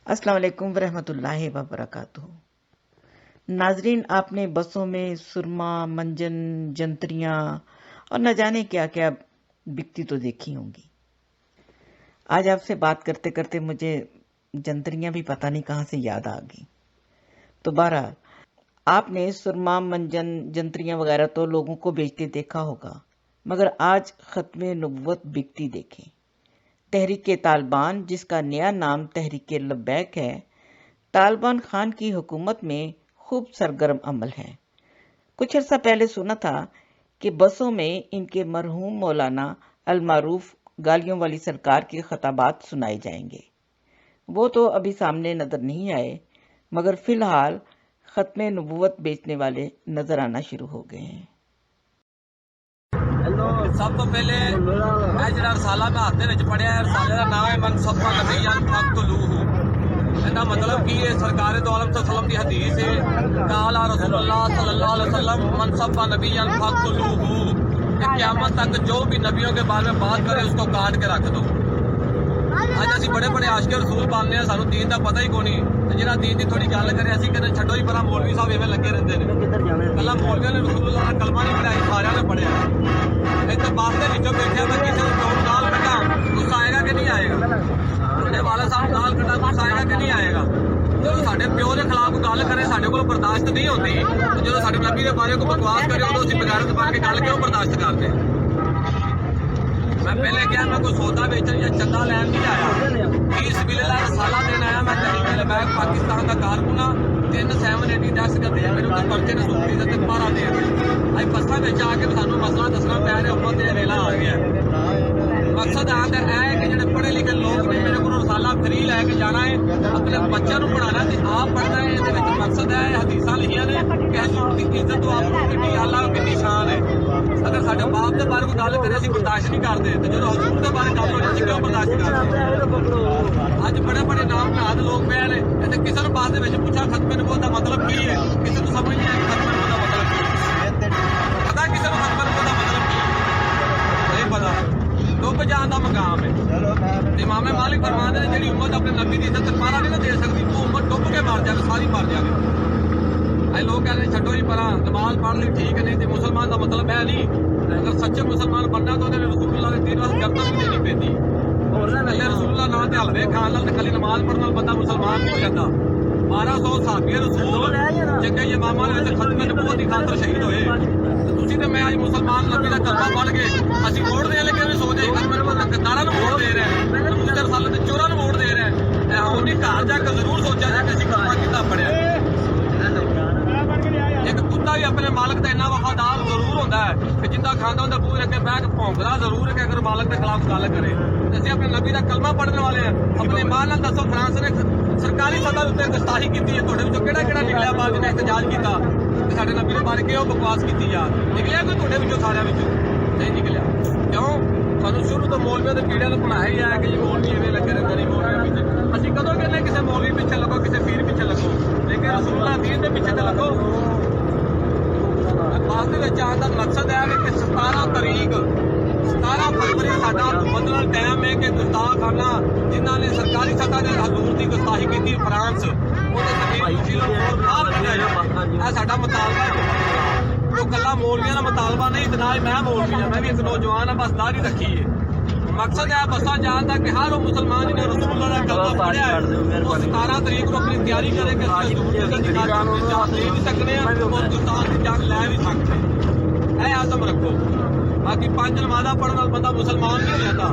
अस्सलाम वालेकुम वरहमतुल्लाहि वबरकातुहू। नाजरीन, आपने बसों में सुरमा, मंजन, जंतरियाँ और न जाने क्या क्या बिकती तो देखी होंगी। आज आपसे बात करते करते मुझे जंतरियाँ भी पता नहीं कहाँ से याद आ गई। तो बहरहाल, आपने सुरमा, मंजन, जंतरियाँ वगैरह तो लोगों को बेचते देखा होगा, मगर आज खत्मे नबुव्वत बिकती देखें। तहरीक तालिबान, जिसका नया नाम तहरीक लब्बैक है, तालिबान खान की हुकूमत में खूब सरगर्म अमल है। कुछ अर्सा पहले सुना था कि बसों में इनके मरहूम मौलाना अल-मारूफ गालियों वाली सरकार के खताबात सुनाए जाएंगे। वो तो अभी सामने नजर नहीं आए, मगर फिलहाल खत्मे नबुव्वत बेचने वाले नजर आना शुरू हो गए हैं। सब तो पहले ਜਿਹੜਾ ਰਸਾਲਾ ਮੈਂ ਹੱਥ ਦੇ ਵਿੱਚ ਪੜਿਆ ਹੈ, ਰਸਾਲੇ ਦਾ ਨਾਮ ਹੈ ਮਨ ਸੱਬਾ ਨਬੀਯਨ ਫਕਤਲੂਹੂ। ਇਹਦਾ ਮਤਲਬ ਕੀ ਹੈ? ਸਰਕਾਰੇ ਦੋ ਆਲਮ ਸੱਲਮ ਦੀ ਹਦੀਸ ਹੈ, ਕਾਲਾ रसूलुल्लाह सल्लल्लाहु अलैहि वसल्लम मन सब्बा नबीयन फकतलूहू। क़यामत तक जो भी नबियों के बारे में बात करे उसको काट के रख दो। ਅੱਜ ਅਸੀਂ ਬੜੇ ਬੜੇ ਆਸ਼ਕੇ ਰਸੂਲ ਪਾਲਨੇ ਆ, ਸਾਨੂੰ ਦੀਨ ਦਾ ਪਤਾ ਹੀ ਕੋਈ ਨਹੀਂ, ਤੇ ਜਿਹੜਾ ਦੀਨ ਦੀ ਥੋੜੀ ਗੱਲ ਕਰੇ ਅਸੀਂ ਕਹਿੰਦੇ ਛੱਡੋ ਹੀ ਪਰਾਂ, ਮੌਲਵੀ ਸਾਹਿਬ ਐਵੇਂ ਲੱਗੇ ਰਹਿੰਦੇ ਨੇ। ਕੱਲਾ ਮੌਲਵੀਆਂ ਨੇ ਰਸੂਲullah ਦਾ ਕਲਮਾ ਨਹੀਂ ਪੜਿਆ, ਸਾਰਿਆਂ ਨੇ ਪੜਿਆ। ਇੱਥੇ ਬਾਪ ਦੇ ਵਿੱਚੋਂ ਬੈਠਿਆ ਮੈਂ ਕਿਸੇ ਨੂੰ ਚੌੜ ਗਾਲ ਕੱਢਾਂ, ਗੁੱਸਾ ਆਏਗਾ ਕਿ ਨਹੀਂ ਆਏਗਾ? ਤੁਹਾਡੇ ਵਾਲਾ ਸਾਹਿਬ ਗਾਲ ਕੱਢਾਂ, ਗੁੱਸਾ ਆਏਗਾ ਕਿ ਨਹੀਂ ਆਏਗਾ? ਜਦੋਂ ਸਾਡੇ ਪਿਓ ਦੇ ਖਿਲਾਫ ਗੱਲ ਕਰੇ ਸਾਡੇ ਕੋਲ ਬਰਦਾਸ਼ਤ ਨਹੀਂ ਹੁੰਦੀ, ਜਦੋਂ ਸਾਡੇ ਨਬੀ ਦੇ ਬਾਰੇ ਕੋਈ ਬਕਵਾਸ ਕਰੇ ਉਦੋਂ ਅਸੀਂ ਬਗੈਰਤ ਬਣ ਕੇ ਗੱਲ ਕਿਉਂ ਬਰਦਾਸ਼ਤ ਕਰਦੇ? मैं पहले क्या मैं कोई सौदा बेचन या चंदा लैन नहीं आया, इस बिल्ला रसाला देना आया। मैं तहरीक लब्बैक पाकिस्तान का कारकुन हाँ, 3-780 दस कर दिया मेरे उत्ते पर्चे ने सूखी से पारा दे अभी बसा बेच आके सानू मसला दसना पै रहा, उम्मत दे वेला आ गया। मकसद आंदा है कि जो पढ़े लिखे लोग ने मेरे को रसाला फ्री लैके जाना है, अपने बच्चों को पढ़ाना ते आप पढ़ना है। ये मकसद है, हदीसां लिखियां ने कि हजूर की इज्जत तो आप कितनी अल्लाह कितनी शान है। अगर साडे बाप के बारे कोई गल करे असीं बर्दाश्त नहीं करते, तो जो हजूर के बारे गल हो जाए क्यों बर्दाश्त करते? अज बड़े बड़े नाम नाद लोग पे ने, इत्थे किसी नूं बात दे विच पुछा खत्मे नबुव्वत दा मतलब की है, किसी नूं समझ नहीं आई खत्मे नबुव्वत दा मतलब की है। पता किसी नूं खत्मे नबुव्वत दा मतलब की है? नहीं पता। डुब जाण दा मकाम है। इमाम मालिक फरमांदे ने जिहड़ी उम्मत अपने नबी दी इज्जत पारा नहीं ना दे सकदी, वो उम्मत डुब के मर जावे, सारी मर जावे। ऐ लोग कहते हैं छड्डो ही परा, नमाज पढ़ ली ठीक है, नहीं तो मुसलमान का मतलब है नहीं। अगर सच्चे मुसलमान बनना तो रसूलुल्लाह के दीन वास्ते गर्दन भी देनी पैंदी। कल्ले रसूलुल्लाह नाल ते हलवे खाण नाल ते कल्ली नमाज पढ़न नाल बंदा मुसलमान नहीं हो जाता। 1200 सहाबी रसूल जिनके इमामां ने खत्मे नबुव्वत दी खातर शहीद होए, ते तुसीं ते मैं अज मुसलमान नबी दा कलमा पढ़ के असीं वोट देण लगे भी सोचदे खत्मे नबुव्वत दा गद्दारां नूं वोट दे रहे हैं, दूसरे रसाले ते चोरां नूं वोट दे रहे हैं। हुण घर जाके जरूर सोचा जाए कि असीं कलमा किद्दां पढ़िया। एक कुत्ता भी अपने मालक का इन्ना वफादार जरूर होता है कि जिंदा खांदा होंदा बूहे अगे बैठ के भौंकदा जरूर है कि अगर मालक के खिलाफ गल करे। असं अपने नबी का कलमा पढ़ने वाले हैं। अपने ईमान नाल दसो, फ्रांस ने सरकारी सतह उत्ते गुस्ताखी की है, तुहाडे विचों किहड़ा निकलिया बात जिन्हें एहतजाज किया कि साडे नबी दे बारे किउं बकवास की यार? निकलिया कोई तुहाडे विचों? सारिਆਂ विचों नहीं निकलिया। क्यों? सानू शुरू तो मौलवियों के कीड़े ने पढ़ाया ही है कि ये मौलवी इवें लगे रहंदे ने, मौलवियों पीछे। असीं कदों कहने किसी मौलवी पीछे लगो, किसी पीर पीछे लगो, लेकिन रसूलुल्लाह दीन के पीछे तो लगो। बात के आने का मकसद है कि 17 तारीख 17 फरवरी साडा बदलण टाइम है कि गुस्ताख खाना जिन्हों ने सरकारी सतह से हजूर की गुस्ताखी की फ्रांस साडा मुतालबा है। वो कला मौलवियों का मुतालबा नहीं, ना ही मैं मौलवी हाँ, मैं भी एक नौजवान हाँ, बस दाढ़ी रखी है। मकसद है बसा जान का कि हर वो मुसलमान जिन्हें रसूलुल्लाह का कलमा पढ़िया है वो 17 तारीख को अपनी तैयारी करे कि जान ले भी सकते हैं और गुस्ताख की जान लै भी सकते हैं। ऐ आजम रखो। बाकी 5 नमाज़ां पढ़ने वाला बंदा मुसलमान नहीं हो जाता।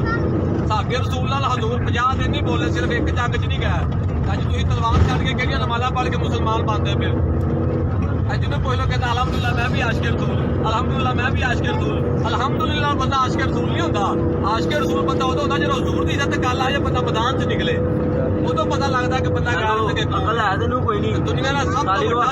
साहबे रसूलुल्लाह हजूर 50 दिन नहीं बोले, सिर्फ एक जंग च नहीं गए। अज तुसीं तलवार छड्ड के किहड़ियां नमाज़ां पढ़ के मुसलमान बनदे पे हो? जिन्हें कोई लोग कहता अलहमदुलिल्लाह मैं भी आशिक़े रसूल, अलहमदुलिल्लाह मैं भी आशिक़े रसूल। अलहमदुलिल्लाह बंदा आशिक़े रसूल नहीं होता। आशिक़े रसूल बंदा उदों होंदा जदों हजूर दी इज्जत गल आए, बंदा मैदान च निकले, उदों पता लगता कि बंदा गैरत के दुनिया का सब तो बड़ा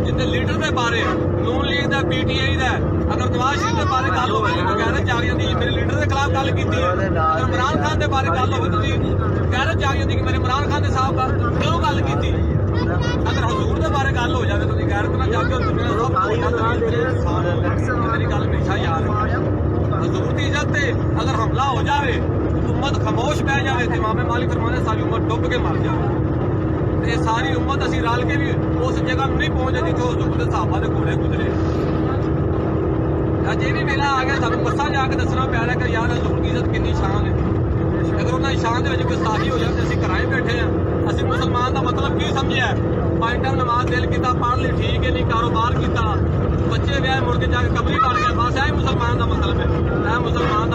जिन्हें लीडर के बारे नून लीग का PTI का अगर नवाज शरीफ के बारे गल हो गैरत जाग जाती है, मेरे लीडर के खिलाफ गल की। अगर इमरान खान के बारे गल हो गैरत जाग जाती कि मेरे इमरान खान के साहब का क्यों गल की। अगर हजूर के बारे गल हो जाए तो गैरत ना जाके मेरी गल हमेशा याद है। हजूर की इज्जत अगर हमला हो जाए ਉਮਤ ਖਾਮੋਸ਼ ਬਹਿ ਜਾਵੇ ਤੇ ਇਮਾਮ ਮਾਲਿਕ ਫਰਮਾਉਂਦੇ ਸਾਰੀ ਉਮਤ ਡੁੱਬ ਕੇ ਮਰ ਜਾਵੇ ਤੇ ਸਾਰੀ ਉਮਤ ਅਸੀਂ ਰਲ ਕੇ ਵੀ ਉਸ ਜਗ੍ਹਾ ਨੂੰ ਨਹੀਂ ਪਹੁੰਚ ਜਾਂਦੀ ਜੋ ਹਜ਼ੂਰ ਦੇ ਸਾਹਬਾਂ ਦੇ ਘੋੜੇ ਗੁਜ਼ਰੇ ਅੱਜ ਇਹ ਵੀ ਵੇਲਾ ਆ ਗਿਆ ਸਾਨੂੰ ਬੱਸਾਂ ਜਾ ਕੇ ਦੱਸਣਾ ਪਿਆ ਰਿਹਾ ਕਿ ਯਾਰ ਹਜ਼ੂਰ ਦੀ ਇੱਜ਼ਤ ਕਿੰਨੀ ਸ਼ਾਨ ਹੈ ਅਗਰ ਉਹਨਾਂ ਦੀ ਸ਼ਾਨ ਦੇ ਵਿੱਚ ਗੁਸਤਾਖੀ ਹੋ ਜਾਵੇ ਅਸੀਂ ਘਰਾਂ ਹੀ ਬੈਠੇ ਆ ਅਸੀਂ ਮੁਸਲਮਾਨ ਦਾ ਮਤਲਬ ਕੀ ਸਮਝਿਆ 5 ਟਾਈਮ ਨਮਾਜ਼ ਦਿਲ ਕੀਤਾ ਪੜ੍ਹ ਲਈ ਠੀਕ ਹੈ ਨਹੀਂ ਕਾਰੋਬਾਰ ਕੀਤਾ ਬੱਚੇ ਵਿਆਹ ਮੁੜ ਕੇ ਜਾ ਕੇ ਕਬਰੀ ਕਰ ਗਏ ਬਸ ਇਹ ਮੁਸਲਮਾਨ ਦਾ ਮਤਲਬ ਹੈ ਇਹ ਮੁਸਲਮਾਨ ਦਾ